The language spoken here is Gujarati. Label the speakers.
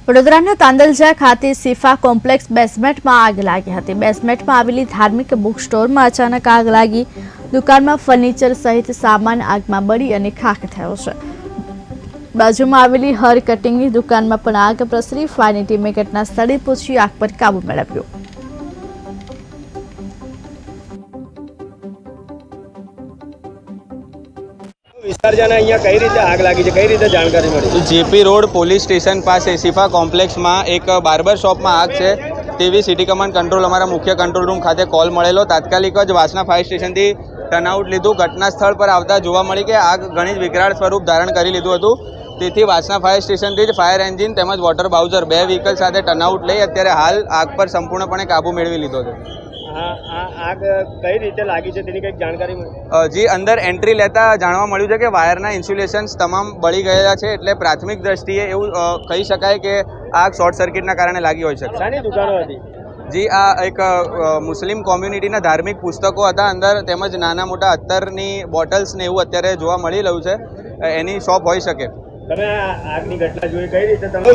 Speaker 1: વડોદરાના તાંદલજા ખાતે સિફા કોમ્પ્લેક્સ બેસમેન્ટમાં આગ લાગી હતી। બેસમેન્ટમાં આવેલી ધાર્મિક બુક સ્ટોરમાં અચાનક આગ લાગી। દુકાનમાં ફર્નિચર સહિત સામાન આગમાં બળી અને ખાખ થયો છે। બાજુમાં આવેલી હર કટિંગની દુકાનમાં પણ આગ પ્રસરી। ફાયરની ટીમે ઘટના સ્થળે પહોંચી આગ પર કાબુ મેળવ્યો।
Speaker 2: વિસ્તાર જાણે અહીંયા કઈ રીતે આગ લાગી છે, કઈ રીતે જાણકારી મળી?
Speaker 3: જેપી રોડ પોલીસ સ્ટેશન પાસે સિફા કોમ્પ્લેક્સમાં એક બાર્બર શોપમાં આગ છે તેવી સિટી કમાન્ડ કંટ્રોલ અમારા મુખ્ય કંટ્રોલ રૂમ ખાતે કોલ મળેલો। તાત્કાલિક જ વાસના ફાયર સ્ટેશનથી ટર્નઆઉટ લીધું। ઘટના સ્થળ પર આવતા જોવા મળી કે આગ ઘણી જ વિકરાળ સ્વરૂપ ધારણ કરી લીધું હતું। તેથી વાસના ફાયર સ્ટેશનથી જ ફાયર એન્જિન તેમજ વોટર બાઉઝર 2 વ્હીકલ સાથે ટર્નઆઉટ લઈ અત્યારે હાલ આગ પર સંપૂર્ણપણે કાબુ મેળવી લીધો છે।
Speaker 2: આગ કઈ રીતે લાગી છે તેની કંઈક જાણકારી મળી?
Speaker 3: જી અંદર એન્ટ્રી લેતા જાણવા મળ્યું છે કે વાયરના ઇન્સ્યુલેશન્સ તમામ બળી ગયેલા છે। એટલે પ્રાથમિક દ્રષ્ટિએ એવું કહી શકાય કે આગ શોર્ટ સર્કિટના કારણે લાગી હોઈ શકે।
Speaker 2: શાની દુકાનો હતી?
Speaker 3: જી આ એક મુસ્લિમ કોમ્યુનિટીના ધાર્મિક પુસ્તકો હતા અંદર, તેમજ નાના મોટા અત્તરની બોટલ્સ ને એવું અત્યારે જોવા મળી રહ્યું છે, એની શોપ હોઈ શકે।
Speaker 2: તમે આગની ઘટના જોઈ, કઈ રીતે તમે